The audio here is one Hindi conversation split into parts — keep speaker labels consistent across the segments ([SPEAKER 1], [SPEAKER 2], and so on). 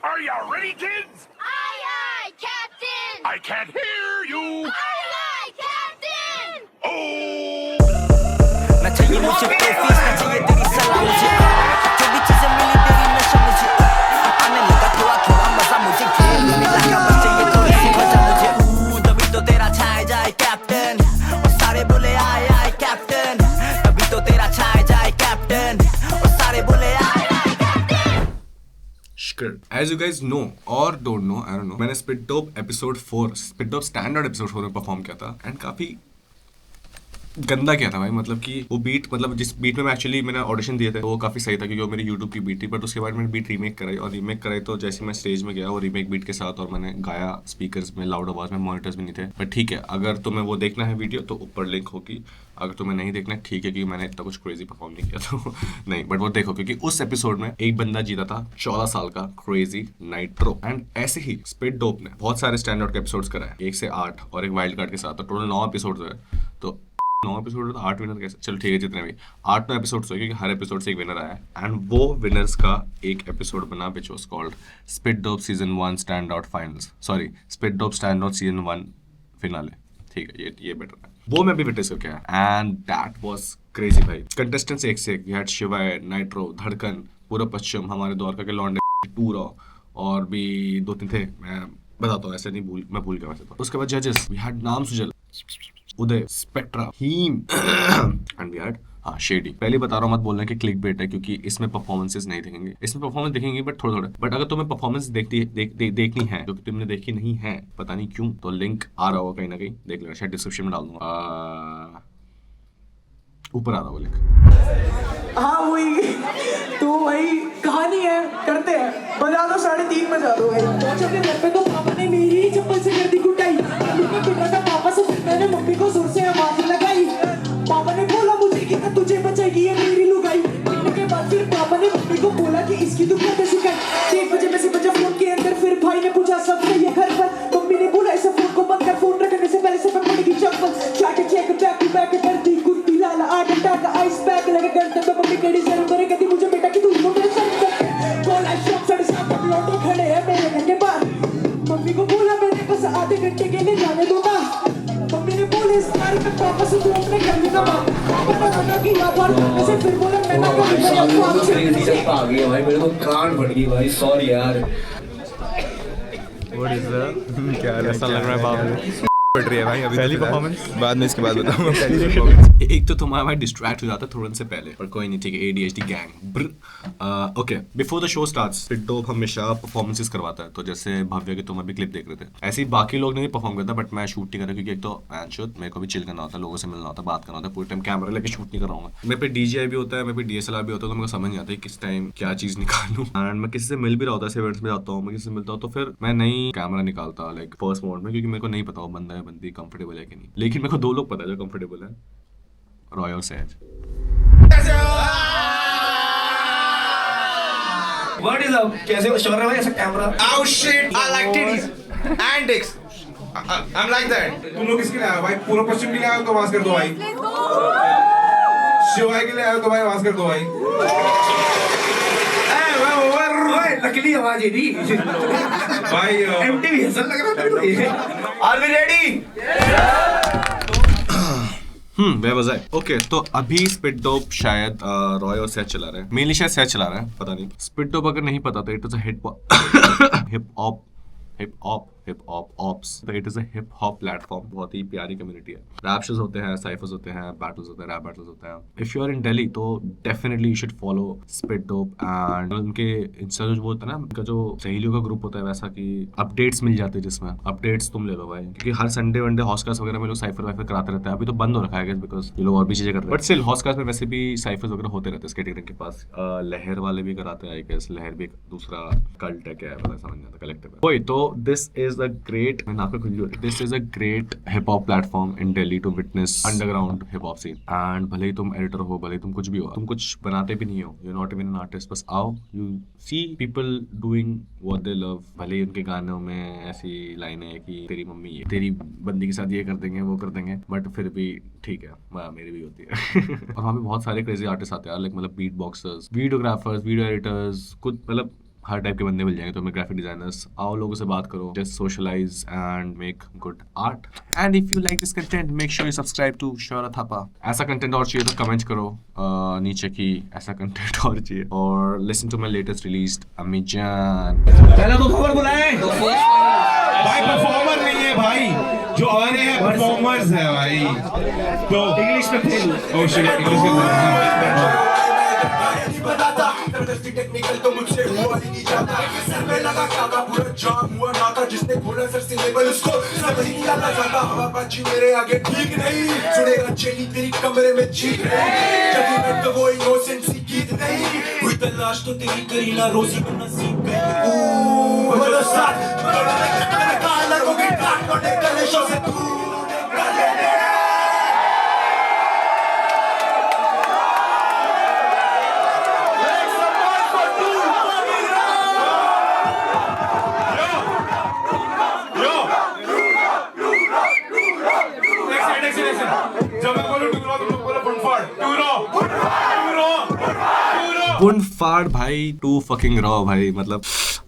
[SPEAKER 1] Are you ready, kids?
[SPEAKER 2] Aye, Captain!
[SPEAKER 1] I can't hear you.
[SPEAKER 2] Aye, Captain!
[SPEAKER 1] Oh!
[SPEAKER 3] ना चाहिए मुझे टॉफीज ना चाहिए तेरी सलाह मुझे जो भी चीजें मिली तेरी नशा मुझे आने लगा थोड़ा थोड़ा मजा मुझे खेलने लगा बस चाहिए थोड़ी सी मजा मुझे तभी तो तेरा छाए जाए कैप्टन और सारे बोले आए आए कैप्टन तभी तो तेरा छाए जाए कैप्टन और सारे बोले आए आए captain.
[SPEAKER 4] As you guys know or don't know, I don't know, मैंने spit dope episode 4 spit dope standard episode 4 में परफॉर्म किया था एंड काफी गंदा किया था भाई. मतलब कि वो बीट, मतलब जिस बीट में मैंने ऑडिशन दिए थे वो काफी सही था क्योंकि वो मेरी यूट्यूब की बीट थी. बट उसके बाद मैंने बीट रीमेक कराई और रीमेक कराई तो जैसे मैं स्टेज में गया वो रीमेक बीट के साथ और मैंने गाया स्पीकर्स में लाउड आवाज में, मॉनिटर्स भी नहीं थे. बट ठीक है, अगर तुम्हें वो देखना है वीडियो तो ऊपर लिंक होगी. अगर तुम्हें नहीं देखना है ठीक है क्योंकि मैंने इतना कुछ क्रेजी परफॉर्म नहीं किया तो नहीं, बट वो देखो क्योंकि उस एपिसोड में एक बंदा जीता था 14 साल का क्रेजी नाइट्रो. एंड ऐसे ही स्पिट डोप ने बहुत सारे स्टैंडर्ड के एपिसोड्स कराए 1 से 8 और एक वाइल्ड कार्ड के साथ, तो टोटल 9 एपिसोड्स है. तो 9 एपिसोड तो 8 विनर कैसे, चलो ठीक है जितने भी 8 एपिसोड्स हुए क्योंकि हर एपिसोड से एक विनर आया एंड वो विनर्स का एक एपिसोड बना which was called spit dope season 1 stand out finals, sorry spit dope stand out season 1 finale. ठीक है, ये बेटर है. वो मैं भी विटनेस करके आया एंड दैट वाज क्रेजी भाई. कंटेस्टेंट्स एक से एक, वी हैड शिवाय, नाइट्रो, धड़कन, पूरा पश्चिम, हमारे द्वारका के लॉन्डे, टूरा और भी 2-3 थे, मैं बताता हूँ ऐसे नहीं मैं भूल गया वैसे तो. उसके बाद जजेस वी हैड नाम Sujal, Uday, Spectra, Heem and we had Shady. पहले बता रहा हूँ मत बोलना कि क्लिक बेट है क्योंकि इसमें परफॉर्मेंसेस नहीं दिखेंगे. इसमें परफॉर्मेंस दिखेंगे बट थोड़े थोड़े. बट अगर तुम्हें परफॉर्मेंस देखनी है जो कि तुमने देखी नहीं है, पता नहीं क्यों, तो लिंक आ रहा होगा कहीं ना कहीं, देख लेना, शायद डिस्क्रिप्शन में डाल दूंगा, ऊपर आ रहा होगा लिंक.
[SPEAKER 5] हाँ वही तो वही कहानी है, करते हैं, बजा दो 3:30 बजा दो भाई. जब मैं घर पे तो पापा ने मेरी ही चप्पल से कर दी कुटाई. मैं पिटा था पापा से, फिर मैंने मम्मी को जोर से आवाज लगाई. पापा ने बोला मुझे कि तुझे बचाएगी ये मेरी लुगाई. पिटने के बाद फिर पापा ने मम्मी को बोला कि इसकी दुख कैसे सिखाई. 1 बजे में से बजा फोन के अंदर, फिर भाई ने पूछा सब सही है घर पर. मम्मी ने बोला इसे फोन को बंद कर, फोन रखने से पहले सब पड़ेगी चप्पल. चेक बैक टू बैक कर दी कुर्ती लाल आठ टाक आइस पैक लगा करते तो मम्मी कड़ी से ऊपर कहती मुझे बेटा कि तू तो मेरे साथ बोला शॉप साढ़े 7 लौटे खड़े हैं मेरे घर के बाहर. मम्मी को बोला मैंने बस आधे घंटे के लिए जाने दो ना. मम्मी ने बोले इस बार में पापा से तू अपने घर में ना बात. पापा ने मना किया बार से, फिर बोला मैं ना करूंगा.
[SPEAKER 6] आ गई भाई, मेरे को कान फट गई भाई, सॉरी यार.
[SPEAKER 7] What is that? क्या ऐसा लग रहा है बाप पड़ रही है भाई. अभी पहली परफॉर्मेंस बाद में इसके बाद बताऊंगा. पहली परफॉर्मेंस
[SPEAKER 4] एक तो तुम्हारा भाई डिस्ट्रैक्ट हो जाता है थोड़ा से पहले, पर कोई नहीं, ठीक है, ADHD gang. Okay, before the show starts spit dope हमेशा परफॉर्मेंसेस करवाता है. तो जैसे भव्य के तुम अभी क्लिप देख रहे थे, ऐसे ही बाकी लोग नहीं परफॉर्म करता बट मैं शूट नहीं कर रहा क्योंकि एक तो मेरे को भी चिल करना होता है, लोगों से मिलना होता है, बात करना होता है, पूरे टाइम कैमरा लेके शूट नहीं कर रहा हूँ. मेरे पे DJI भी होता है, मेरे पे DSLR भी होता है, तो मेरे को समझ नहीं आता है किस टाइम क्या चीज निकालूं. एंड मैं किसी से मिल भी रहा होता है, इवेंट्स में जाता हूँ, मैं किसी से मिलता हूँ तो फिर मैं नहीं कैमरा निकालता लाइक फर्स्ट मोड में क्योंकि मेरे को नहीं पता वो बंदा है बंदी कंफर्टेबल है कि नहीं. लेकिन मेरे को 2 लोग पता है जो कंफर्टेबल है, रॉय और सहज.
[SPEAKER 6] What is up? कैसे हो शौर्य भाई, ऐसा camera?
[SPEAKER 8] Oh shit! I like titties and dicks. I'm like that. तुम लोग किसके लिए आए हो भाई? पूर्व पश्चिम के लिए आए हो तो आवाज कर दो भाई. शिवाय के लिए आए हो तो भाई आवाज कर दो भाई.
[SPEAKER 6] नकली आवाज है दी
[SPEAKER 8] भाई
[SPEAKER 6] MTV हसन लग रहा था ये.
[SPEAKER 8] Are we ready?
[SPEAKER 4] where was I? Okay, तो अभी स्पिट डोप शायद रॉय और सहज चला रहे हैं, मेनली शायद सहज चला रहा है, पता नहीं. स्पिट डोप अगर नहीं पता तो it is a hip hop ops, तो it is a hip hop platform. बहुत ही प्यारी कम्युनिटी है. रैप शोज होते हैं, साइफर्स होते हैं, बैटल्स होते हैं, रैप बैटल्स होते हैं. If you are in Delhi तो definitely you should follow spit dope. And उनके इंस्टा जो वो होता है ना, उनका जो सहेलियों का ग्रुप होता है वैसा कि अपडेट्स मिल जाते हैं, जिसमें अपडेट्स तुम ले लो भाई, क्योंकि हर संडे वनडे हॉस्कास्ट वगैरह में लोग साइफर वाइफर कराते रहते हैं. अभी तो बंद हो रखा है बिकॉज ये लोग और भी चीजें करते हैं, बट स्टिल हॉस्कास्ट में वैसे भी साइफर्स वगैरह होते रहते हैं. स्केटिंग के पास लहर वाले भी कराते हैं, आई गेस लहर भी एक दूसरा कल्ट है, क्या है पता समझ नहीं आता, कलेक्टिव है कोई. तो this is a great, this is a great hip hop platform in Delhi to witness underground hip hop scene. And भले ही तुम एडिटर हो, भले ही तुम कुछ भी हो, तुम कुछ बनाते भी नहीं हो, you're not even an artist, बस आओ, you see people doing what they love. भले ही उनके गानों में ऐसी लाइनें हैं कि तेरी मम्मी है, तेरी बंदी के साथ ये कर देंगे वो कर देंगे, बट फिर भी ठीक है, मेरी भी होती है. और वहाँ पे बहुत सारे क्रेजी आर्टिस्ट आते हैं, लाइक मतलब beat boxers, videographers, video editors, कुछ मतलब हर टाइप के बंदे मिल जाएंगे तुम्हें, ग्राफिक डिजाइनर्स। आओ लोगों से बात करो, just socialize and make good art. And if you like this content make sure you subscribe to Shaurya Thapa. ऐसा कंटेंट और चाहिए तो कमेंट करो नीचे की ऐसा कंटेंट और चाहिए। और listen to my latest released अमीजान।
[SPEAKER 8] पहला तो खबर बुलाए भाई, परफॉर्मर नहीं है भाई, जो आ रहे हैं परफॉर्मर्स है भाई। तो इंग्लिश में फेल, ओह शिट, इंग्लिश में
[SPEAKER 9] टेक्निकल तो मुझसे हुआ ही नहीं जाता, सर पे लगा काका पूरा जाम हुआ नाका, जिसने खोला सर से लेबल उसको सब ही किया था जाता। हवा बाजी मेरे आगे ठीक नहीं, सुनेगा चेली तेरी कमरे में चीख रही, जब मैं तो वो इनोसेंसी गीत नहीं हुई तलाश तो तेरी करीना रोजी को नसीब गई। बोलो साथ मैंने कहा लगोगे काट कोटे कलेशों से तू
[SPEAKER 4] बुन फाड़ भाई, टू फकिंग रॉ भाई, मतलब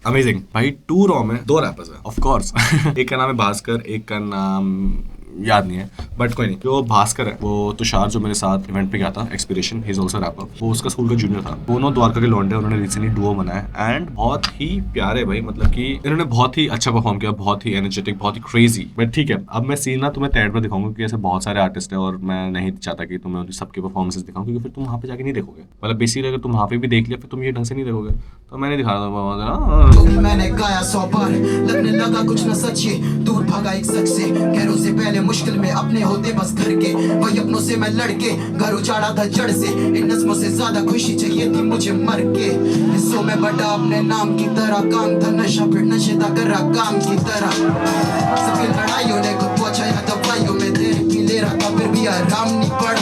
[SPEAKER 4] अमेजिंग भाई। टू रॉ में 2 रैपर्स हैं ऑफ कोर्स एक का नाम है भास्कर, एक का नाम याद नहीं है, बट कोई नहीं। जो भास्कर है वो तुषार जो मेरे साथ इवेंट पे गया था experience, he is also rapper, वो उसका स्कूल का जूनियर था। दोनों द्वारका के लौंडे, उन्होंने रिसेंटली डुओ बनाया एंड बहुत ही प्यारे भाई, मतलब कि इन्होंने बहुत ही अच्छा परफॉर्म किया, बहुत ही एनर्जेटिक, बहुत ही क्रेजी। बट ठीक है, अब मैं सीन ना तुम्हें थ्रेड में दिखाऊंगा कि ऐसे बहुत सारे आर्टिस्ट है और मैं नहीं चाहता कि तुम्हें उनकी सबके परफॉर्मेंसेस दिखाऊं, क्योंकि फिर तुम वहाँ पे जाके नहीं देखोगे। मतलब बेसिकली अगर तुम वहाँ पे भी देख लिया फिर तुम ये ढंग से नहीं देखोगे, तो मैंने दिखा दूंगा।
[SPEAKER 9] मैंने गाया 100 बार, लगने लगा कुछ न सच्ची, दूर भागा एक शख्स से, गैरों से पहले मुश्किल में अपने होते बस घर के, वही अपनों से मैं लड़के घर उजाड़ा था जड़ से, इन नज़्मों से ज्यादा खुशी चाहिए थी मुझे मर के। हिस्सों में बड़ा अपने नाम की तरह, काम था नशा फिर नशेदा कर रहा काम की तरह, सबकी लड़ाइयों ने खुद पहुंचाया दवाइयों में देर की ले रहा था, फिर भी आराम नहीं पड़ा।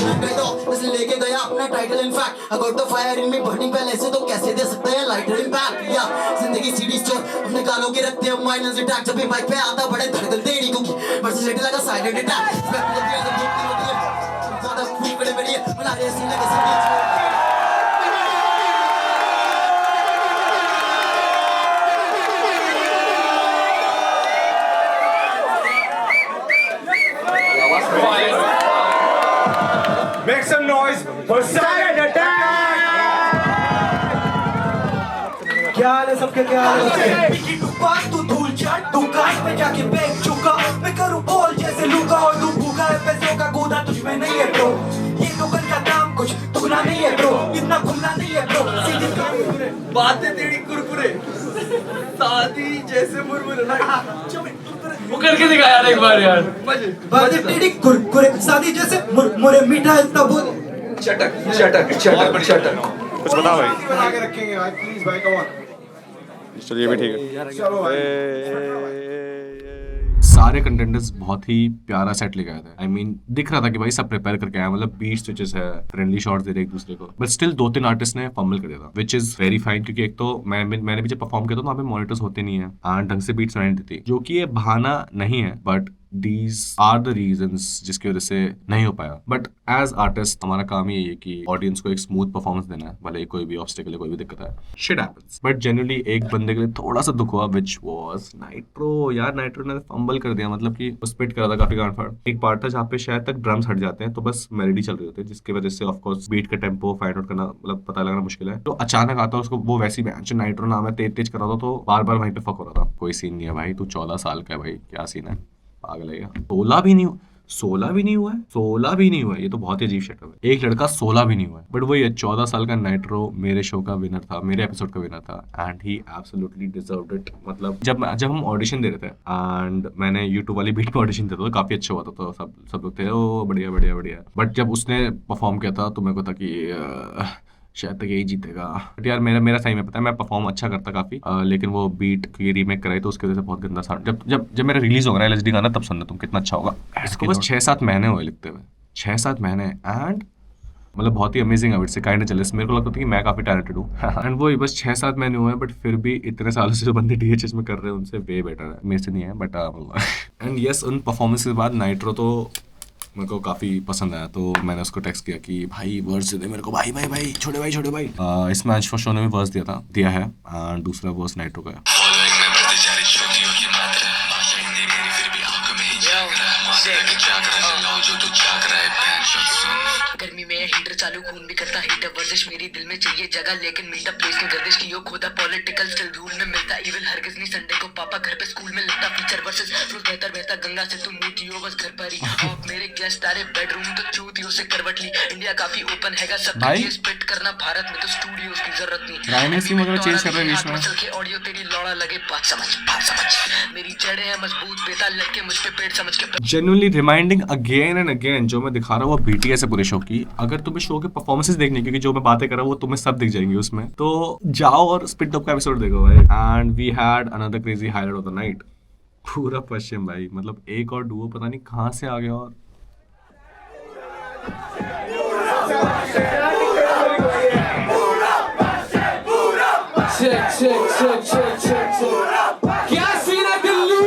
[SPEAKER 9] लेके गया अपना टाइटल, इनफैक्ट अगर तो फायर इन मी बर्निंग पहले से, तो कैसे दे सकते हैं लाइटर इम्पैक्ट। या जिंदगी सीडी स्टोर अपने गालों के रखते हैं माइनस अटैक, जब भी माइक पे आता बड़े धड़कन देड़ी को वर्सेसिटी लगा साइलेंट अटैक, ज्यादा खूब बड़े बड़े बना रहे सीने के साथ।
[SPEAKER 8] Make some noise for Silent Attack!
[SPEAKER 5] क्या हाल है सबके, क्या हाल है?
[SPEAKER 9] तू धूल चाट, तू काश पे जाके फेंक चुका, मैं करूँ बोल जैसे लूका, और तू भूखा है पैसों का गोदा तुझ में नहीं है ब्रो, ये लोगन का काम कुछ टुकना नहीं है ब्रो, इतना खुलना नहीं है ब्रो, सीधी बातें तेरी कुरकुरे शादी जैसे मुरमुरे
[SPEAKER 5] वो करके दिखा यार एक बार यार,
[SPEAKER 9] बातें तेरी कुरकुरे शादी जैसे मुरमुरे, मीठा इतना बोल चटक चटक चटक चटक।
[SPEAKER 7] कुछ बता भाई।
[SPEAKER 8] बना के रखेंगे भाई, प्लीज भाई, कम ऑन।
[SPEAKER 7] चलिए भी ठीक है।
[SPEAKER 8] चलो भाई।
[SPEAKER 4] सारे कंटेंटर्स बहुत ही प्यारा सेट लेके आए थे। आई मीन दिख रहा था कि भाई सब प्रिपेयर करके आया, मतलब बीट स्विचेस है, फ्रेंडली शॉट्स दे रहे एक दूसरे को, बट स्टिल 2-3 आर्टिस्ट ने फंबल कर दिया था, विच इज वेरी फाइन, क्योंकि एक तो मैंने भी जब परफॉर्म किया था तो वहाँ पे मॉनिटर्स होते नहीं है एंड ढंग से बीट सुनाई देती थी, जो कि ये बहाना नहीं है, but these are the reasons जिसकी वजह से नहीं हो पाया। बट एज आर्टिस्ट हमारा काम ही है कि ऑडियंस को एक स्मूथ परफॉर्मेंस देना है, भले कोई भी ऑब्स्टिकल है, कोई भी दिक्कत है, शिट हैपेंस। बट जनरली एक बंदे के लिए थोड़ा सा दुख हुआ, विच वाज नाइट्रो। यार नाइट्रो ने फंबल कर दिया, मतलब कि स्पिट करा था काफी गांड फाड़। एक पार्ट था जहाँ पे शायद तक ड्रम्स हट जाते हैं तो बस मेलोडी चल रही होती है, जिसकी वजह से ऑफकोर्स बीट का टेम्पो फाइंड आउट करना, मतलब पता लगना मुश्किल है। तो अचानक आता है उसको, वो वैसी मैच नाइट्रो नाम है, तेज कर रहा था, तो बार बार वहीं पे फक हो रहा था। कोई सीन नहीं है भाई, तू 14 साल का है भाई, क्या सीन है, पागल है। 16 भी नहीं हुआ, 16 भी नहीं हुआ है, 16 भी नहीं हुआ है, ये तो बहुत ही अजीब शक्ल है। एक लड़का 16 भी नहीं हुआ है, बट वही है 14 साल का नाइट्रो मेरे शो का विनर था, मेरे एपिसोड का विनर था, and he absolutely deserved it. मतलब जब हम ऑडिशन दे रहे थे एंड मैंने यूट्यूब वाली बीट पे ऑडिशन देता था, काफी अच्छा हुआ था, तो सब लोग थे ओ बढ़िया बढ़िया बढ़िया, बट जब उसने परफॉर्म किया था तो मेरे को था कि शायद तक यही जीतेगा। बट यार मेरा सही में पता है, मैं परफॉर्म अच्छा करता काफी, लेकिन वो बीट की रीमेक कराई तो उसकी वजह से बहुत गंदा साउंड। जब मेरा रिलीज होगा ना LSD गाना, तब सुनना तुम, कितना अच्छा होगा। इसको बस 6-7 महीने हुए लिखते हुए, 6-7 महीने, एंड मतलब बहुत ही अमेजिंग है, इससे काइंड ऑफ जेलस। मेरे को लगता था कि मैं काफी टैलेंटेड हूँ एंड वो बस 6-7 महीने हुए हैं, बट फिर भी इतने सालों से जो बंदे DHS में कर रहे हैं उनसे वे बेटर है। मेरे से नहीं है, बट एंड यस, उन परफॉर्मेंस के बाद नाइट्रो तो मेरे को काफ़ी पसंद आया, तो मैंने उसको टेक्स्ट किया कि भाई वर्स दे मेरे को, भाई भाई भाई छोटे भाई। इसमें अंश फॉर शो ने भी वर्स दिया है एंड दूसरा वर्स नाइट्रो का है।
[SPEAKER 3] गर्मी में हीटर चालू, खून भी करता हीटर वर्जिश, मेरी दिल में चाहिए जगह लेकिन मीटअप प्लेस में गर्दिश की यो खोदा पॉलिटिकल स्टिल धूल में मिलता इविल हरगिज नहीं, संडे को पापा घर पे स्कूल में लगता फीचर वर्सेस फ्लो बेहतर गंगा से तुम मूतियो बस घर पर ही ऑफ मेरे गेस्ट तारे बेडरूम तो चूतियों से करवट ली, इंडिया काफी ओपन हैगा सब ये स्प्लिट करना, भारत में तो स्टूडियोज की जरूरत नहीं,
[SPEAKER 4] राइनेस की मगर चेंज कर रहे हैं बीच में
[SPEAKER 3] मसल के ऑडियो तेरी लौड़ा लगे बात समझ मेरी जड़ें हैं मजबूत बेताल लटके मुझ पे पेट समझ के
[SPEAKER 4] genuinely reminding again and again जो मैं दिखा रहा हूँ वो BTS है पूरे शो की। अगर तुम्हें शो के परफॉर्मेंसेस देखनी, क्योंकि जो मैं बातें कर रहा हूँ वो तुम्हें सब दिख जाएंगी उसमें, तो जाओ और स्पिट अप का एपिसोड देखो भाई। And we had another crazy highlight of the night, पूरा पश्चिम भाई, मतलब एक और डुओ पता नहीं कहाँ से आ गया। और
[SPEAKER 5] क्या सीन है दिल्ली?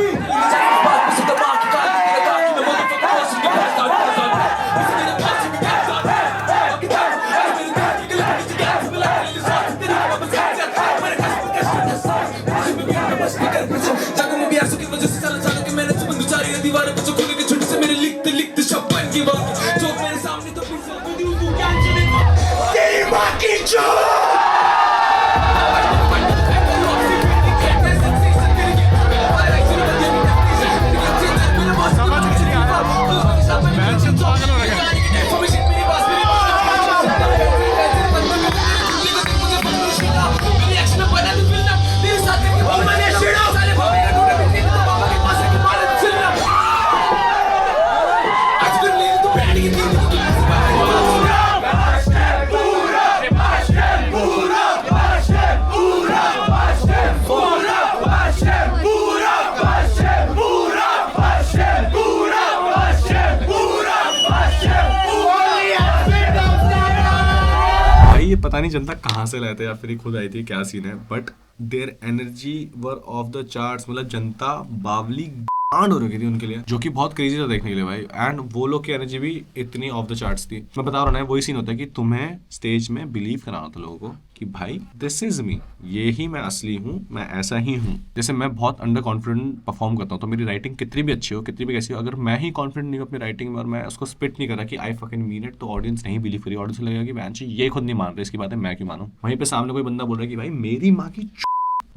[SPEAKER 4] पता नहीं जनता कहाँ से लाए थे या फिर ये खुद आई थी, क्या सीन है, but their energy were of the charts, मतलब जनता बावली हो रही थी उनके लिए, जो कि बहुत क्रेजी था देखने के लिए भाई। एंड वो लोग की एनर्जी भी इतनी ऑफ द चार्ट्स थी। मैं बता रहा हूँ ना, वही सीन होता है कि तुम्हें स्टेज में बिलीव कराना था लोगों को कि भाई दिस इज मी, ये ही मैं असली हूँ, मैं ऐसा ही हूँ। जैसे मैं बहुत अंडर कॉन्फिडेंट परफॉर्म करता हूँ, तो मेरी राइटिंग कितनी भी अच्छी हो, कितनी भी कैसी हो, अगर मैं ही कॉन्फिडेंट नहीं हूँ अपनी राइटिंग में और मैं उसको स्पिट नहीं करा कि आई फकिंग मीन इट, तो ऑडियंस नहीं बिलीव करी। ऑडियंस लगेगा कि बैंच ये खुद नहीं मान रहे, इसकी बातें मैं क्यों मानूं। वहीं पे सामने कोई बंदा बोल रहा है कि भाई मेरी माँ की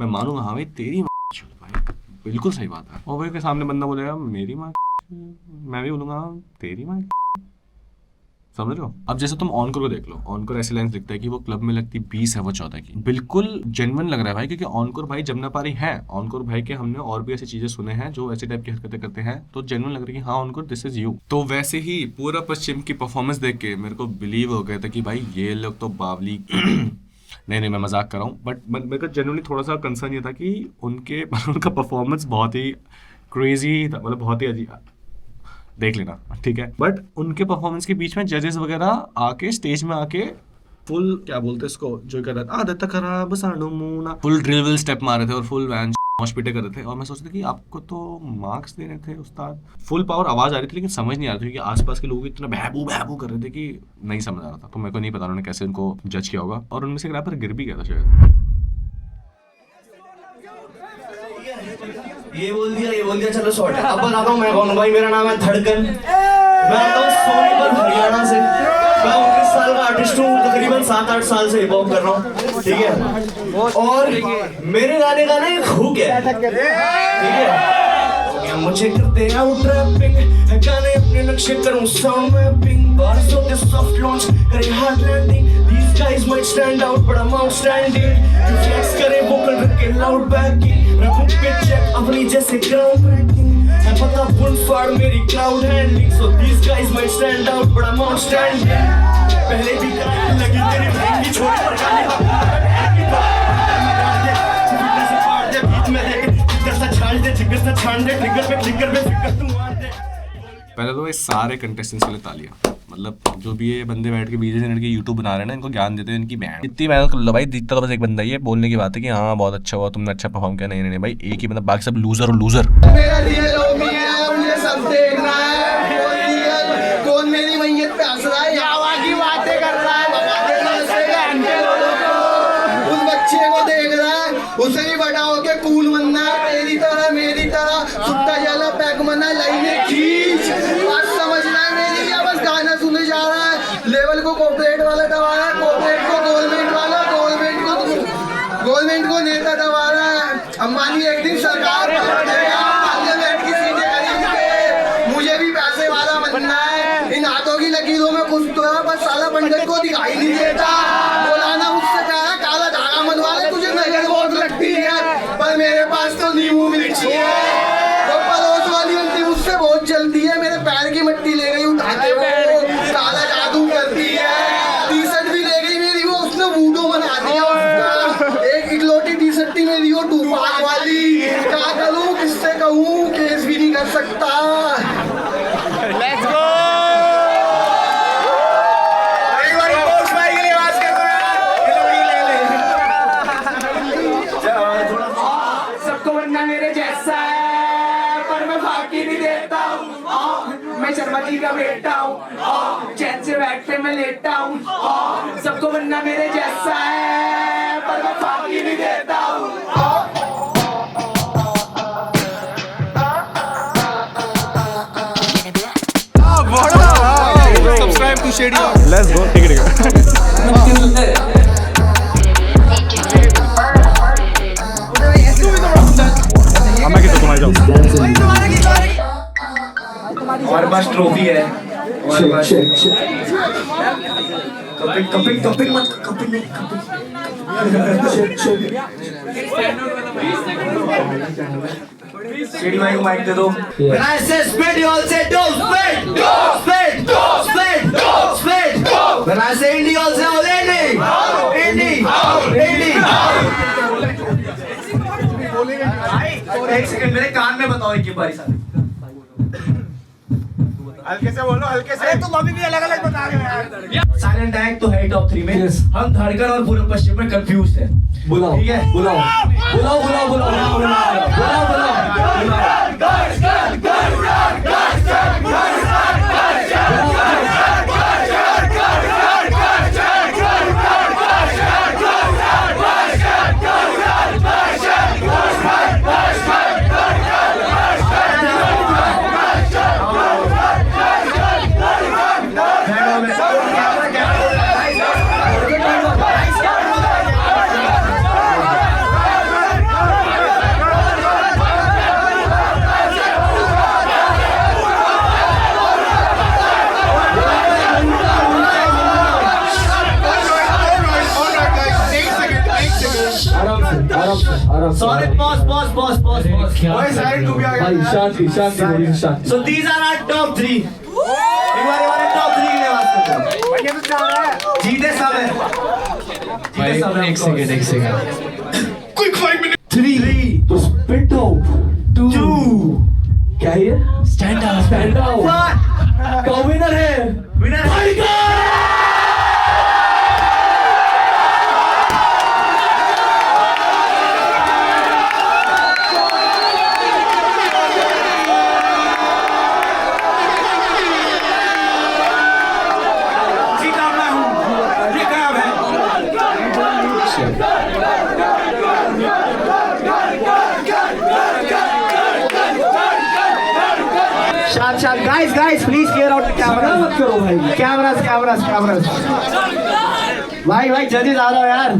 [SPEAKER 4] मैं मानूंगा, हाँ भाई तेरी भाई बिल्कुल सही बात है। और भाई के सामने बंदा बोलेगा मेरी माँ, मैं भी बोलूंगा तेरी माँ, समझ लो। अब जैसे तुम ऑनकोर को देख लो, ऑनकोर ऐसी लाइन लिखता है कि वो क्लब में लगती 20 है वो 14 की, बिल्कुल जेन्युइन लग रहा है भाई, क्योंकि ऑनकोर भाई जमुना पारी है। ऑनकोर भाई के हमने और भी ऐसी चीजें सुने हैं जो ऐसे टाइप की हरकतें करते हैं, तो जेन्युइन लग रहा है कि हाँ ऑनकोर दिस इज यू। तो वैसे ही पूरा पश्चिम की परफॉर्मेंस देख के मेरे को बिलीव हो गया था कि भाई ये लोग तो बावली नहीं मैं मजाक कर रहा हूँ, बट मेरे को जेन्युइनली थोड़ा सा कंसर्न ये था कि उनका परफॉर्मेंस बहुत ही क्रेजी था, मतलब बहुत ही अजीब, देख लेना ठीक है। बट उनके परफॉर्मेंस के बीच में जजेस वगैरह आके स्टेज में आके फुल क्या बोलते हैं इसको, जो कर रहा था आदत खराब साडू मुना, फुल ड्रिल स्टेप मार रहे थे और फुल वैन हॉस्पिटल कर रहे थे। और मैं सोचता कि आपको तो मार्क्स दे रहे थे उस्ताद, फुल पावर आवाज आ रही थी, लेकिन समझ नहीं आ रही थी कि आसपास के लोग इतना बहबू कर रहे थे कि नहीं समझ आ रहा था। तो मेरे को नहीं पता उन्होंने कैसे उनको जज किया होगा, और उनमें से एक रैपर गिर भी गया था शायद।
[SPEAKER 6] ये बोल दिया चलो शॉर्ट है। अब बताता हूँ मैं कौन हूँ भाई, मेरा नाम है धड़कन, मैं आता हूँ सोनीपत हरियाणा से। मैं 19 साल का आर्टिस्ट हूँ, तकरीबन 7-8 साल से हिप हॉप कर रहा हूँ, ठीक है। और मेरे गाने का ना एक हुक है, ठीक है। मुझे करते आउट रैपिंग, गाने अपने नक्शे करूँ साउंड मैपिंग, बारिश होते सॉफ्ट लॉन्च करे hard landing, these guys might stand out but I'm outstanding, flex करे वोकल रख के लाउड बैकिंग, रखूं पिच चेक अपनी जैसे ग्राउंड ब्रेकिंग, है पता फुल फाड़ मेरी cloud handling, so these guys might stand out but I'm outstanding, पहले भी कराने लगी तेरी महंगी छोड़ी पर गाने
[SPEAKER 4] पहले तो इस सारे कंटेस्टेंट्स के लिए तालियां, मतलब जो भी ये बंदे बैठ के बीजे के यूट्यूब बना रहे हैं ना, इनको ज्ञान देते हैं इनकी बहन। इतनी मेहनत कर लो भाई, दिखता तो बस एक बंदा ही है, बोलने की बात है कि हाँ बहुत अच्छा हुआ, तुमने अच्छा परफॉर्म किया। नहीं भाई एक ही, मतलब बाकी सब लूजर और लूजर।
[SPEAKER 9] उसे भी बड़ा होके कूल बनना है, तेरी तरह मेरी तरह सुट्टा जाला पैक मना लाइने खींच। बात समझना है मेरी, या बस गाना सुने जा रहा है। लेवल को कॉर्पोरेट वाला दबा रहा है, कॉर्पोरेट को गवर्नमेंट वाला, गवर्नमेंट को नेता दबा रहा है। अंबानी एक दिन सरकार पलट देगा, पार्लियामेंट की सीटें खरीद के। मुझे भी पैसे वाला बनना है, इन हाथों की लकीरों में कुछ तो है, बस साला पंडित को दिखाई नहीं देता। बोलाना मुझसे कहा काला धागा मनवा ले, तुझे नजर बहुत लगती है, पर मेरे पास तो नींबू मिर्ची है। वो पड़ोस वाली आंटी मुझसे बहुत जलती है, मेरे पैर की मिट्टी ले गई उठा के, वो काला जादू करती है। टी शर्ट भी ले गई मेरी, वो उसने बूटो बना दिया उसका। एक इकलौती टी शर्ट थी मेरी, वो टूपाक वाली। क्या करूं, किससे कहूं, केस भी नहीं कर सकता।
[SPEAKER 5] सबको बनना मेरे जैसा है, पर मैं फाकी नहीं देता हूँ। मैं शर्मा जी का बेटा हूँ, चैन से बैठ पे मैं लेटा हूँ। सबको बनना मेरे जैसा है, पर मैं फाकी नहीं देता हूँ।
[SPEAKER 7] Subscribe to Shady. Let's go, ठीक है। मैं किसी तुम्हारे जाऊँ।
[SPEAKER 6] हमारे पास ट्रॉफी है, हमारे पास कपिंग कपिंग मत कपिंग नहीं शेडी भाई को माइक दे दो। When I say spit, you all say don't spit, don't spit, don't spit, don't spit. When I say indie, you all say all indie, indie, indie. एक सेकंड मेरे कान में बताओ एक बारी साहब।
[SPEAKER 7] हल्के से बोलो, हल्के से। तुम अभी भी अलग-अलग बता रहे हो यार।
[SPEAKER 6] साइलेंट टैग तो है टॉप 3 में। हम धड़कन और पूर्व पश्चिम में कंफ्यूज है। बुलाओ, ठीक है? बुलाओ, बुलाओ, बुलाओ, बुलाओ, बुलाओ, बुलाओ। Sorry, pause.
[SPEAKER 7] ओए साइड तू भी आ गया।
[SPEAKER 6] भाई शांति शांति। So these are our top 3. एक बार हमारे top 3 के लिए बात करते हैं।
[SPEAKER 7] ये तो जा रहा है।
[SPEAKER 6] जीते सब है।
[SPEAKER 5] एक सेकंड।
[SPEAKER 6] Quick 5 minutes. 3 तो spit out. 2 क्या है? Stand out. What? कौन विनर है? विनर शांत guys please clear out the camera मत करो भाई cameras भाई जजेस आ जाओ यार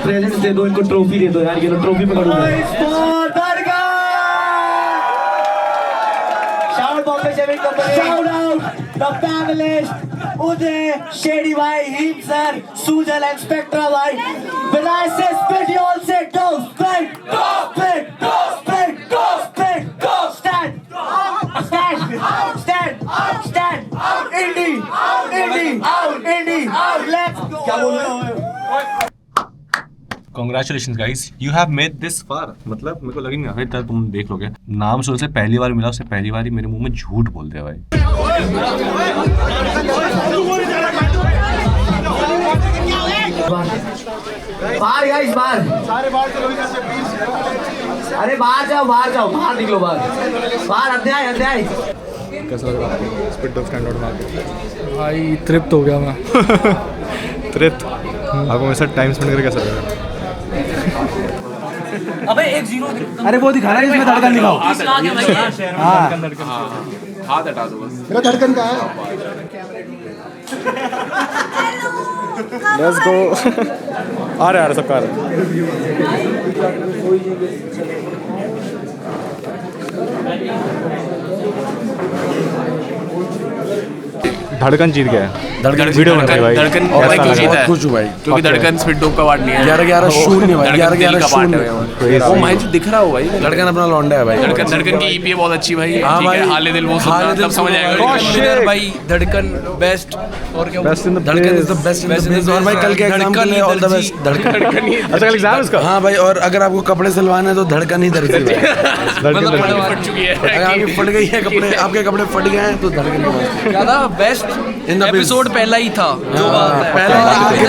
[SPEAKER 6] प्रेजेंट दे दो इनको ट्रॉफी दे दो यार ये लो ट्रॉफी पकड़ो shout out the panelists Uday, Shady bhai, Heem sir, Sujal and Spectra bhai. When I say spit, you all say don't spit, don't spit, don't spit, don't spit, don't stand, stand, indie, let's go. क्या बोल रहे हो?
[SPEAKER 4] Congratulations guys, you have made this far. मतलब मेरे को लगी नहीं तक तुम देख लोगे। नाम सुन से पहली बार मिला, उससे पहली बार ही मेरे मुंह में झूठ बोल दिया भाई।
[SPEAKER 6] बाहर गाइस बाहर सारे बाहर चलो इधर से प्लीज। अरे बाहर जाओ बाहर निकलो बाहर अध्याय
[SPEAKER 7] कैसा लग रहा है spit dog stand out market?
[SPEAKER 5] भाई तृप्त हो गया मैं।
[SPEAKER 7] तृप्त आपको मेरे साथ टाइम स्पेंड करके कैसा लग रहा है?
[SPEAKER 3] अबे 1-0
[SPEAKER 5] अरे वो दिखा रहा है इसमें धड़कन दिखाओ।
[SPEAKER 1] हाथ हटा दो बस।
[SPEAKER 5] मेरा धड़कन कहाँ है?
[SPEAKER 7] Let's go. आ रहा है सबका आ रहा धड़कन जीत गया।
[SPEAKER 10] धड़कन
[SPEAKER 7] वीडियो बन रही है भाई।
[SPEAKER 10] धड़कन भाई क्यों जीता है?
[SPEAKER 5] खुश हूँ भाई
[SPEAKER 10] क्योंकि धड़कन स्पिट डॉग का पार्ट नहीं है।
[SPEAKER 5] 11-11-0 भाई,
[SPEAKER 10] धड़कन दिल का पार्ट है
[SPEAKER 5] 11-11-0।
[SPEAKER 10] वो माइंड दिख रहा हो भाई।
[SPEAKER 5] धड़कन अपना लौंडा है भाई।
[SPEAKER 10] धड़कन की ईपी बहुत अच्छी भाई।
[SPEAKER 5] हाँ
[SPEAKER 10] ठीक
[SPEAKER 5] भाई।
[SPEAKER 10] है, हाले दिल वो सुनना तब समझ आएगा।
[SPEAKER 7] shit।
[SPEAKER 3] भाई धड़कन बेस्ट और क्या
[SPEAKER 7] बेस्ट इन द
[SPEAKER 5] धड़कन is the best in the business. और भाई कल के एग्जाम के लिए ऑल द बेस्ट। धड़कन।
[SPEAKER 7] अच्छा कल एग्जाम इसका।
[SPEAKER 5] हाँ भाई, और अगर आपको कपड़े सिलवाने हैं तो धड़कन ही दर्जी भाई।
[SPEAKER 10] मतलब फट चुकी है।
[SPEAKER 5] अगर आपकी फट गई है कपड़े, आपके कपड़े फट गए हैं तो धड़कन ही बस।
[SPEAKER 3] क्या था बेस्ट
[SPEAKER 5] इन द
[SPEAKER 3] एपिसोड पहला ही था जो बात है।
[SPEAKER 5] पहला और आखिरी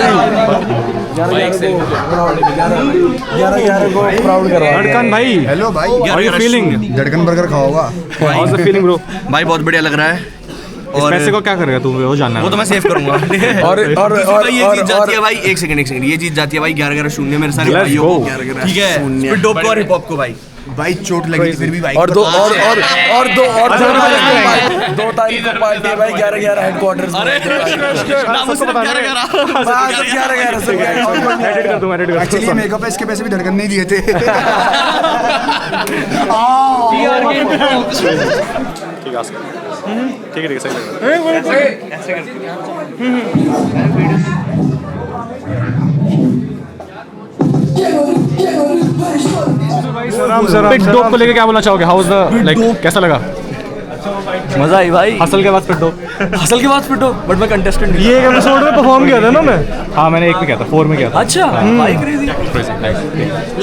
[SPEAKER 5] 11-11 को प्राउड कर रहा है।
[SPEAKER 7] धड़कन भाई।
[SPEAKER 11] हेलो भाई,
[SPEAKER 7] how are you feeling?
[SPEAKER 11] Dhadkan burger खाओगा?
[SPEAKER 7] How is the feeling bro?
[SPEAKER 6] भाई बहुत बढ़िया लग रहा है।
[SPEAKER 7] इस पैसे को क्या करेगा तू? वो जानना है।
[SPEAKER 6] वो तो मैं सेव करूंगा।
[SPEAKER 5] और
[SPEAKER 6] ये जीत जाती है भाई। एक सेकंड ये जीत जाती है भाई 11-11-0 मेरे सारे
[SPEAKER 7] Let's
[SPEAKER 6] भाइयों को।
[SPEAKER 7] go।
[SPEAKER 6] 11-11 ठीक है। स्पिट डॉग को और हिप हॉप को भाई।
[SPEAKER 11] भाई चोट लगी थी फिर भी भाई।
[SPEAKER 5] और दो तारीख को पार्टी है भाई 11-11 हेडक्वार्टर्स में। 11-11 से
[SPEAKER 7] एडिट कर दूंगा, एडिट कर
[SPEAKER 11] एक्चुअली
[SPEAKER 7] दूंगा।
[SPEAKER 11] मेकअप है, इसके पैसे भी धड़कन नहीं दिए थे।
[SPEAKER 7] ठीक है सही लगा। पिट डॉग को लेके क्या बोलना चाहोगे? हाउ इज द लाइक कैसा लगा?
[SPEAKER 3] मजा आई भाई।
[SPEAKER 7] हसल के बाद पिट डॉग।
[SPEAKER 3] हसल के बाद पिटो बट मैं कंटेस्टेंट नहीं।
[SPEAKER 7] ये एक एपिसोड में परफॉर्म किया था ना मैं। हाँ मैंने एक में किया था, 4 में किया था।
[SPEAKER 3] अच्छा भाई क्रेजी।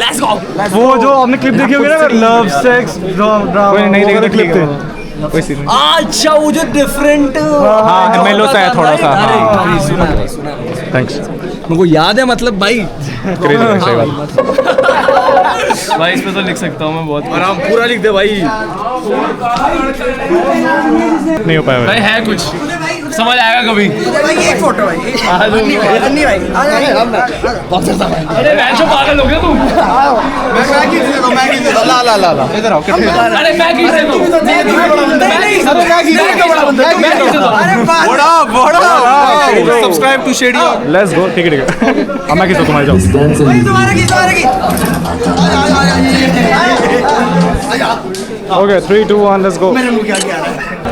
[SPEAKER 3] Let's go.
[SPEAKER 7] वो जो आपने क्लिप देखी होगी ना, लव सेक्स ड्रामा, कोई नहीं देखा तो क्लिप थे। कोई सीन नहीं।
[SPEAKER 3] अच्छा वो जो डिफरेंट
[SPEAKER 7] हाँ मेलो सा है थोड़ा सा। थैंक्स।
[SPEAKER 3] मुझको याद है मतलब भाई।
[SPEAKER 7] क्रेजी सही बात।
[SPEAKER 10] भाई इसमें तो लिख सकता हूँ मैं बहुत।
[SPEAKER 3] और हम पूरा लिख दे भाई।
[SPEAKER 7] नहीं हो पाया
[SPEAKER 10] भाई है कुछ समझ आएगा कभी।
[SPEAKER 5] एक फोटो भाई। अन्नी भाई
[SPEAKER 10] अरे मैं जो पागल हो गया तू।
[SPEAKER 5] मैगी दे दो। ला
[SPEAKER 7] इधर आओ।
[SPEAKER 10] अरे मैं किसे दूँ?
[SPEAKER 7] Subscribe to Shady. Let's go. ठीक है अब मैं किस तुम्हारे जाऊँ। Okay 3, 2, 1 let's go.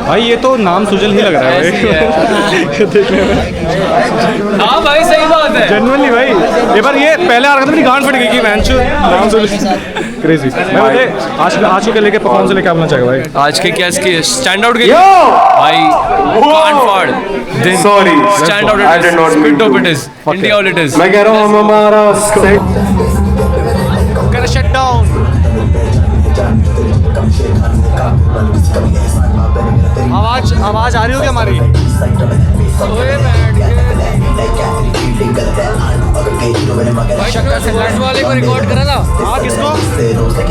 [SPEAKER 7] भाई ये तो नाम सुजल ही लग रहा है भाई। देखने में।
[SPEAKER 10] हाँ भाई सही बात है।
[SPEAKER 7] जेन्युइनली भाई, एक बार ये पहले आ रहा था मेरी गांड फट गई कि मैंच नाम सुजल। क्रेजी। मैं आज को लेके परफॉर्मेंस लेके बोलना चाहेगा भाई?
[SPEAKER 10] आज के क्या इसके स्टैंड आउट के भाई कांट फाड़ दिन
[SPEAKER 7] Sorry.
[SPEAKER 10] Stand out
[SPEAKER 7] I did not
[SPEAKER 10] spit
[SPEAKER 7] mean
[SPEAKER 10] dog
[SPEAKER 7] to.
[SPEAKER 10] It is India all it is.
[SPEAKER 7] मैं कह रहा हूँ हम हमारा शट डाउन। आवाज आ रही हो क्या हमारी?
[SPEAKER 3] शक्कर वाले को रिकॉर्ड करा ना।
[SPEAKER 7] हाँ किसको?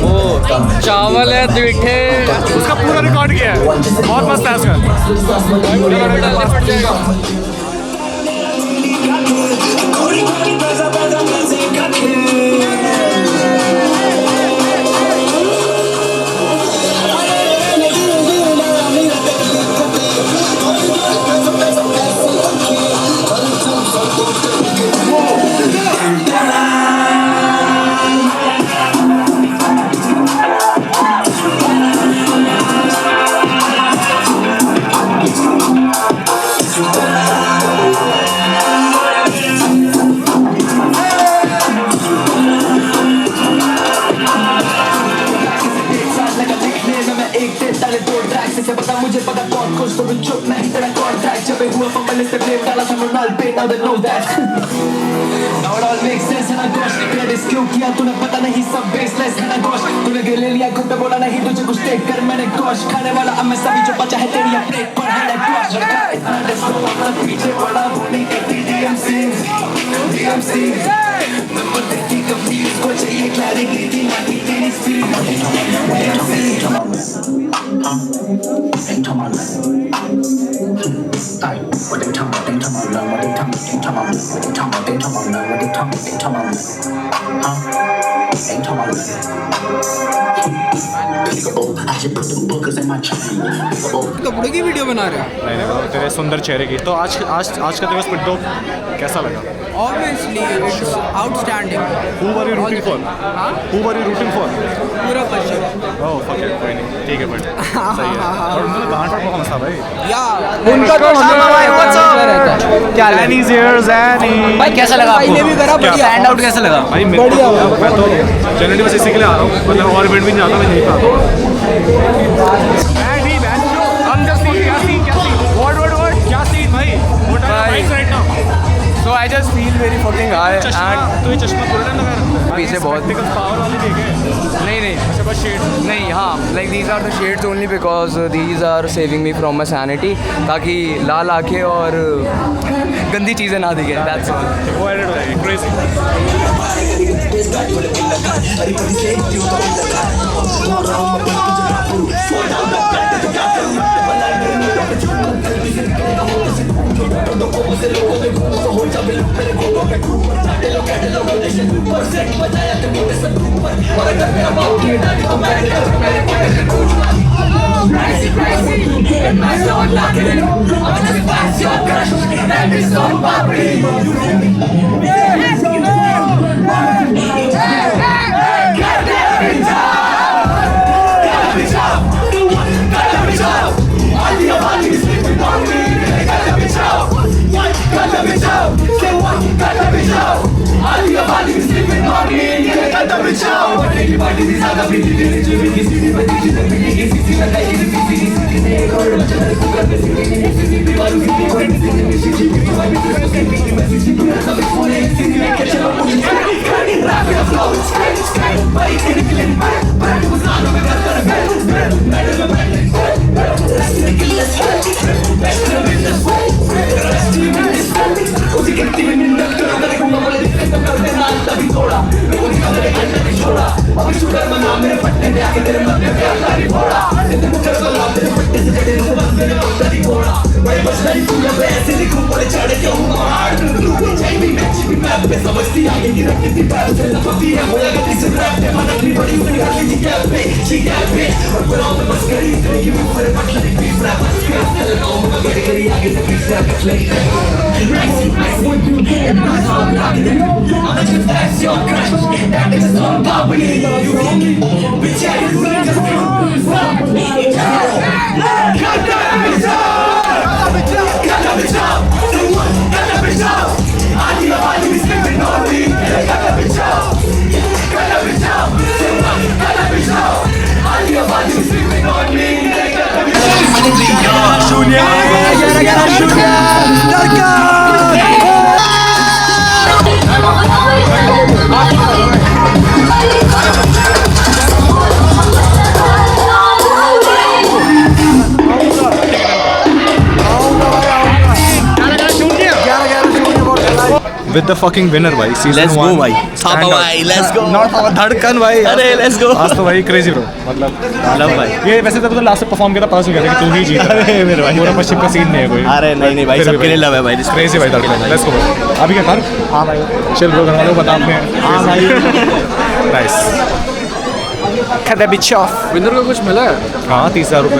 [SPEAKER 3] वो चावल है मीठे
[SPEAKER 7] उसका पूरा रिकॉर्ड किया है। बहुत मस्त है उसका।
[SPEAKER 9] मुझे पता कौन खुश तो चुप नहीं तेरा कॉन्ट्रैक्ट जब हुआ फंबल से ब्लेम डाला था रोनाल्ड पे now they know that now it all makes sense and I got credits क्यों किया तूने पता नहीं सब बेसलेस है ना गोश तूने गिर ले लिया खुद पे बोला नहीं तुझे कुछ टेक कर मैंने गोश खाने वाला अब मैं सभी जो बचा है तेरी प्लेट पर है गोश इतना डिस्को अपना पीछे पड़ा बोली करती डीएमसी नंबर देखी कंप्लीट को चाहिए क्लैरिटी थी ना की तेरी speed Ain't talking about what they talking about, they talking about love, what they talking about, they talking about love, what they talking about, huh? Ain't talking about love.
[SPEAKER 5] कपड़े की वीडियो बना रहे हैं।
[SPEAKER 7] नहीं तेरे सुंदर चेहरे की। तो आज का तेरा स्पिट डॉप कैसा लगा?
[SPEAKER 5] Obviously, it's outstanding.
[SPEAKER 7] Who were you rooting for? Who were you rooting for?
[SPEAKER 5] पूरा पश्चिम।
[SPEAKER 7] Oh fuck it, कोई नहीं, ठीक है बट सही है। और उन्होंने कहाँ पर परफॉर्मेंस था भाई?
[SPEAKER 5] या उनका तो रहता है। क्या
[SPEAKER 7] Zanny's here, Zanny।
[SPEAKER 10] भाई कैसा लगा आपको?
[SPEAKER 5] भाई ने भी करा बढ़िया।
[SPEAKER 10] स्टैंड आउट कैसा लगा?
[SPEAKER 7] भाई मैं तो जनरली बस इसी के लिए आ रहा हूँ, मतलब और इवेंट भी नहीं आता, मैं नहीं पाता। क्या सीन भाई? What are your vibes right now?
[SPEAKER 10] So I just feel very fucking high and
[SPEAKER 7] तो ये चश्मा थोड़ा ना लगा रखा है।
[SPEAKER 10] पीछे बहुत
[SPEAKER 7] पावर वाली देखे।
[SPEAKER 10] नहीं
[SPEAKER 7] अच्छा बस शेड्स।
[SPEAKER 10] नहीं हाँ like these are the shades only because these are saving me from my sanity ताकि लाल आंखें और गंदी चीज़ें ना दिखे। That's all.
[SPEAKER 7] वो एडिट हो जाएगी crazy. With the fucking winner भाई season 1.
[SPEAKER 6] Let's go भाई। थापा भाई, let's go।
[SPEAKER 7] Not थापा, धड़कन भाई।
[SPEAKER 6] अरे let's go।
[SPEAKER 7] आज तो भाई crazy bro, मतलब
[SPEAKER 6] लव भाई।
[SPEAKER 7] ये वैसे तो लास्ट में परफॉर्म किया था, पता चल गया था कि तू ही जीता।
[SPEAKER 6] अरे मेरे भाई,
[SPEAKER 7] पूरा पश्चिम का सीन नहीं है कोई।
[SPEAKER 6] अरे नहीं भाई, सबके लिए लव है भाई।
[SPEAKER 7] क्रेजी भाई धड़कन। Let's go. अभी क्या कर? हाँ भाई चल ब्रो, घर वालों को बता अपने। हाँ भाई नाइस।
[SPEAKER 5] खदा बिच ऑफ।
[SPEAKER 10] विनर को कुछ मिला है?
[SPEAKER 7] हाँ 30,000 रुपये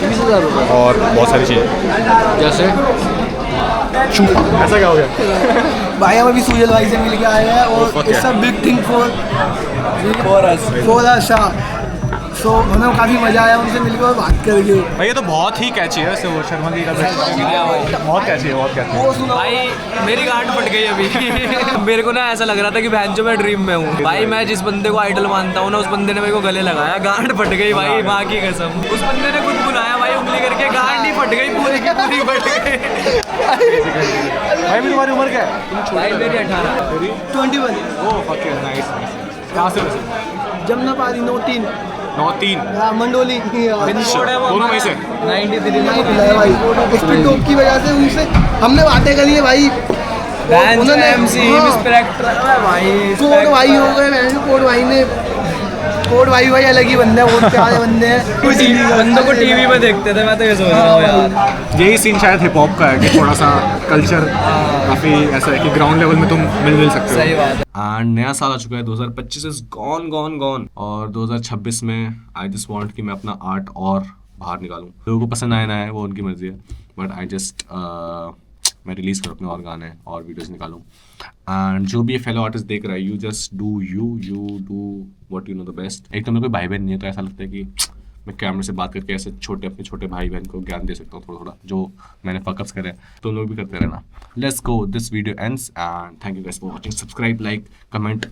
[SPEAKER 10] 30,000 रुपये
[SPEAKER 7] और बहुत सारी चीज़ें
[SPEAKER 10] जैसे
[SPEAKER 7] चूहा। ऐसा क्या हो गया
[SPEAKER 5] भाई हम अभी सुजल भाई से मिल के आए हैं और it's a big thing for us. So हमें काफ़ी मज़ा आया उनसे मिलकर और बात करके।
[SPEAKER 7] भाई ये तो बहुत ही कैची है वैसे, वो शर्मा जी का बहुत कैची है, बहुत कैची है।
[SPEAKER 10] भाई मेरी गांड फट गई अभी। मेरे को ना ऐसा लग रहा था कि बहन जो मैं ड्रीम में हूँ भाई। मैं जिस बंदे को आइडल मानता हूँ ना, उस बंदे ने मेरे को गले लगाया, गांड फट गई भाई, माँ की कसम। उस बंदे ने खुद बुलाया भाई उंगली करके, गांड नहीं फट गई, पूरी की पूरी फट गई।
[SPEAKER 7] भाई मेरी तुम्हारी उम्र क्या है?
[SPEAKER 10] भाई मेरी 18।
[SPEAKER 5] 21।
[SPEAKER 7] Oh fuck you, nice nice. कहाँ से वैसे?
[SPEAKER 5] जमनापारी 9-3
[SPEAKER 7] 9-3
[SPEAKER 5] मंडोली।
[SPEAKER 7] दोनों वहीं से
[SPEAKER 10] 93
[SPEAKER 5] भाई इस पे टॉप की वजह से उनसे हमने बातें करी है भाई। उन्होंने
[SPEAKER 10] MC
[SPEAKER 5] हाँ,
[SPEAKER 10] मिस्पेक्टर भाई
[SPEAKER 5] कोट भाई हो गए, कोट भाई ने
[SPEAKER 11] कोड भाई भाई अलग ही बंदे हैं, बहुत प्यारे बंदे हैं।
[SPEAKER 10] बंदों को टीवी में देखते थे, मैं तो ये सोच रहा हूँ यार।
[SPEAKER 7] यही सीन शायद हिप हॉप का है कि थोड़ा सा कल्चर काफ़ी ऐसा है कि ग्राउंड लेवल में तुम मिल सकते हो।
[SPEAKER 10] सही बात है।
[SPEAKER 4] एंड नया साल आ चुका है, 2025 इज गॉन और 2026 में आई जस्ट वांट कि मैं अपना आर्ट और बाहर निकालूं। लोगों को पसंद आए ना है वो उनकी मर्जी है, बट आई जस्ट मैं रिलीज करूँ अपने और गाने और वीडियोस निकालूं। एंड जो भी ये फेलो आर्टिस्ट देख रहा है, you just do you do what you know the best. एक तो मेरे कोई भाई बहन नहीं है, तो ऐसा लगता है कि मैं कैमरे से बात करके ऐसे अपने छोटे भाई बहन को ज्ञान दे सकता हूँ थोड़ा जो मैंने फकअप्स करे, तो लोग भी करते रहना। Let's go, this video ends and thank you guys for watching. Subscribe, like, comment.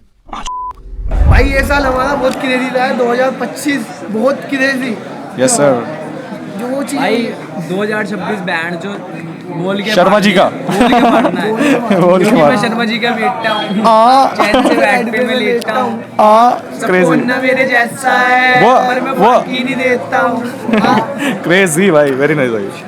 [SPEAKER 11] भाई ये साल हमारा बहुत क्रेजी रहा है, 2025 बहुत क्रेजी।
[SPEAKER 7] Yes sir.
[SPEAKER 11] जो चीज
[SPEAKER 10] भाई 2026 बैंड जो बोल के
[SPEAKER 7] शर्मा जी का
[SPEAKER 10] बोल के मारना है।
[SPEAKER 7] बोल के
[SPEAKER 10] क्योंकि मैं
[SPEAKER 7] मारना।
[SPEAKER 10] शर्मा जी का बेटा हूँ,
[SPEAKER 7] हाँ।
[SPEAKER 10] चैन से बैठ पे मैं लेटा हूँ, सबको
[SPEAKER 7] क्रेजी
[SPEAKER 10] ना मेरे जैसा है,
[SPEAKER 7] वो-
[SPEAKER 10] पर मैं
[SPEAKER 7] वो-
[SPEAKER 10] बाकी नहीं देता हूँ।
[SPEAKER 7] क्रेजी भाई, वेरी नाइस भाई।